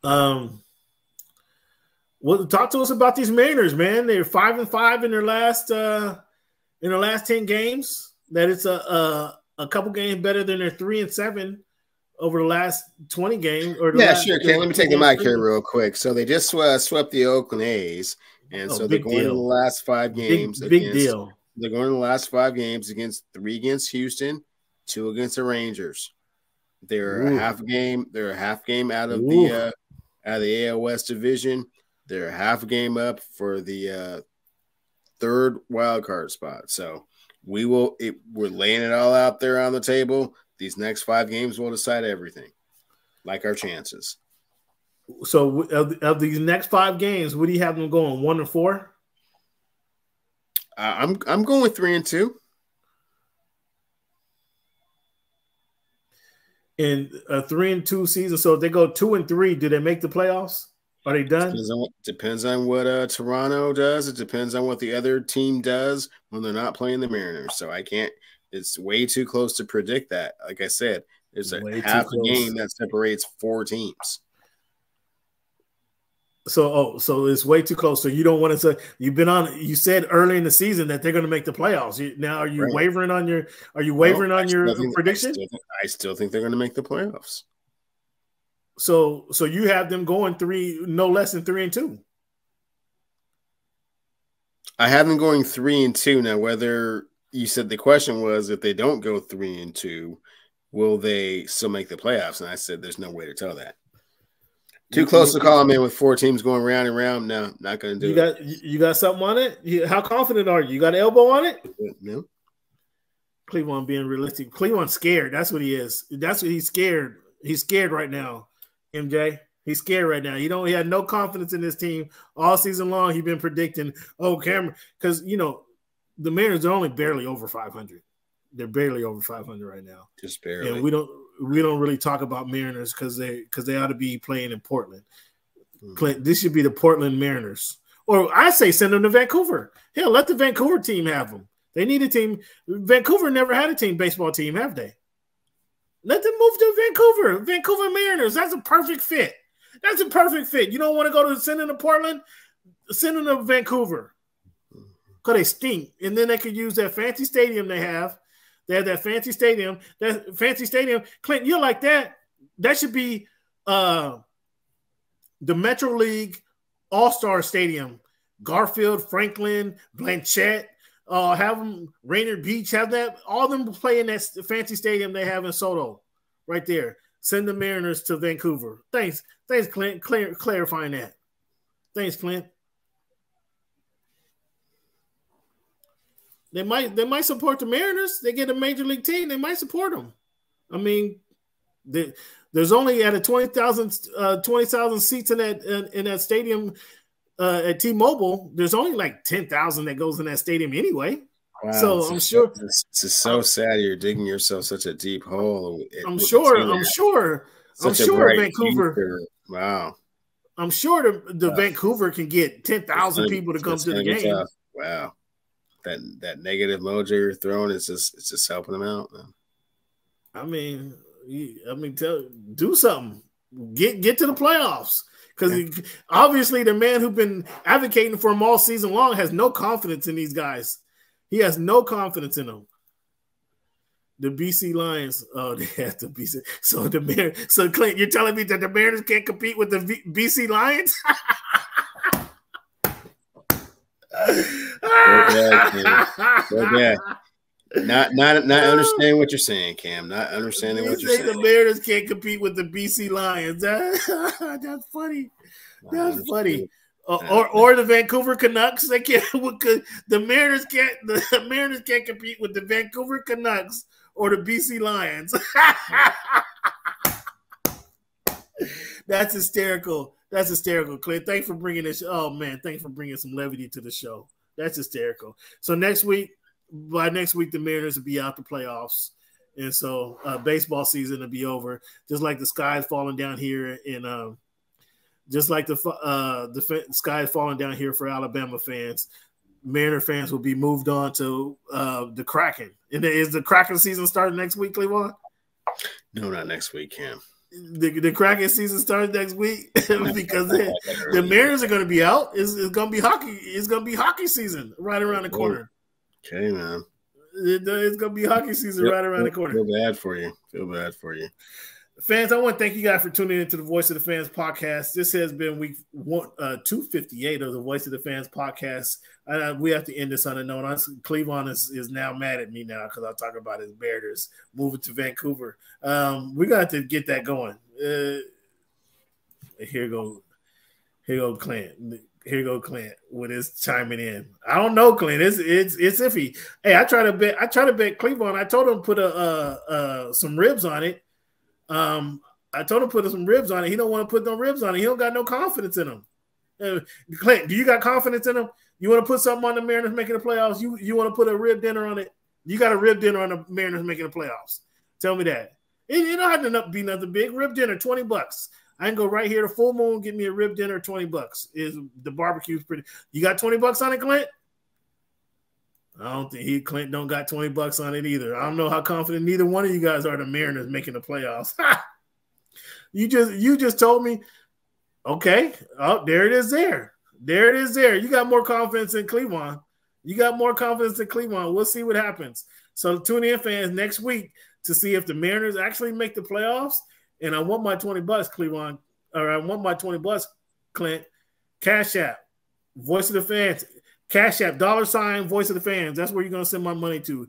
Well, talk to us about these Mariners, man. They're 5-5 in their last 10 games. That it's a couple games better than their 3-7 over the last 20 games. Or sure. Okay, let me take the mic here real quick. So they just swept the Oakland A's, and so they're going to the last 5 games. Big deal. They're going to the last 5 games against 3 against Houston, 2 against the Rangers. They're a half game. They're a half game out of the AL West division. They're a half game up for the 3rd wild card spot. So we're laying it all out there on the table. These next 5 games will decide everything, like our chances. So of these next 5 games, what do you have them going? 1-4? I'm going with 3-2. In a 3-2 season, so if they go 2-3, do they make the playoffs? Are they done? Depends on what Toronto does. It depends on what the other team does when they're not playing the Mariners. So I can't. It's way too close to predict that. Like I said, there's a half a game that separates 4 teams. So it's way too close. So you don't want to say you said early in the season that they're going to make the playoffs. Now are you wavering on your prediction? I still think they're going to make the playoffs. So you have them going no less than 3-2. I have them going 3-2. Now, whether you said the question was if they don't go 3-2, will they still make the playoffs? And I said there's no way to tell that. Too close to call them in with 4 teams going round and round. No, not going to do it. You got something on it? How confident are you? You got an elbow on it? No. Cleveland being realistic. Cleveland's scared. That's what he is. That's what he's scared. He's scared right now, MJ. He's scared right now. He had no confidence in this team all season long. He's been predicting, Cameron, because, the Mariners are only barely over 500. They're barely over 500 right now. Just barely. And we don't really talk about Mariners because they ought to be playing in Portland. Clint, this should be the Portland Mariners. Or I say send them to Vancouver. Hell, let the Vancouver team have them. They need a team. Vancouver never had a baseball team, have they? Let them move to Vancouver. Vancouver Mariners. That's a perfect fit. That's a perfect fit. You don't want to go to send them to Portland? Send them to Vancouver. Because they stink. And then they could use that fancy stadium they have. They have that fancy stadium. That fancy stadium. Clint, you're like that. That should be the Metro League All-Star Stadium. Garfield, Franklin, Blanchette, have them, Rainier Beach, have that. All of them play in that fancy stadium they have in Soto right there. Send the Mariners to Vancouver. Thanks, Clint, clarifying that. Thanks, Clint. They might support the Mariners. They get a major league team. They might support them. I mean, there's only at a 20,000 seats in that stadium at T-Mobile. There's only like 10,000 that goes in that stadium anyway. Wow, so I'm sure this is so sad. You're digging yourself such a deep hole. I'm sure Vancouver. Future. Wow. I'm sure the Vancouver can get 10,000 people to come to the game. Tough. Wow. That negative mojo you're throwing it's just helping them out, man. I mean, do something. Get to the playoffs. Because obviously the man who's been advocating for them all season long has no confidence in these guys. He has no confidence in them. The BC Lions, they have to be so So Clint, you're telling me that the Mariners can't compete with the BC Lions? Okay. Not understanding what you're saying, Cam. Not understanding what you're saying. The Mariners can't compete with the BC Lions. That's funny. That's funny. Or the Vancouver Canucks. They can't. The Mariners can't compete with the Vancouver Canucks or the BC Lions. That's hysterical. That's hysterical, Clint. Thanks for bringing this. Oh man, thanks for bringing some levity to the show. That's hysterical. So by next week, the Mariners will be out the playoffs, and so baseball season will be over. Just like the sky is falling down here, and just like the sky is falling down here for Alabama fans, Mariner fans will be moved on to the Kraken. And is the Kraken season starting next week, Cleveland? No, not next week, Cam. the Kraken season starts next week because the Mariners are going to be out. It's going to be hockey. It's going to be hockey season right around the corner. Okay, man. It's going to be hockey season right around the corner. Feel bad for you. Fans, I want to thank you guys for tuning into the Voice of the Fans podcast. This has been week 258 of the Voice of the Fans podcast. We have to end this on a note. Cleveland is now mad at me now because I'll talk about his Bears moving to Vancouver. We got to get that going. Here go Clint. Here go Clint with his chiming in. I don't know, Clint. It's iffy. Hey, I try to bet Cleveland. I told him put some ribs on it. I told him put some ribs on it. He don't want to put no ribs on it. He don't got no confidence in him. Clint, do you got confidence in him? You want to put something on the Mariners making the playoffs? You want to put a rib dinner on it? You got a rib dinner on the Mariners making the playoffs? Tell me that. It don't have to be nothing big. Rib dinner, $20. I can go right here to Full Moon, get me a rib dinner, $20. Is the barbecue's pretty? You got $20 on it, Clint? I don't think Clint don't got $20 on it either. I don't know how confident neither one of you guys are the Mariners making the playoffs. You just told me, okay. Oh, there it is there. There it is there. You got more confidence in Cleveland. We'll see what happens. So tune in, fans, next week to see if the Mariners actually make the playoffs. And I want my $20, Cleveland. Or I want my $20, Clint. Cash App. Voice of the Fans. Cash App, $, Voice of the Fans. That's where you're going to send my money to.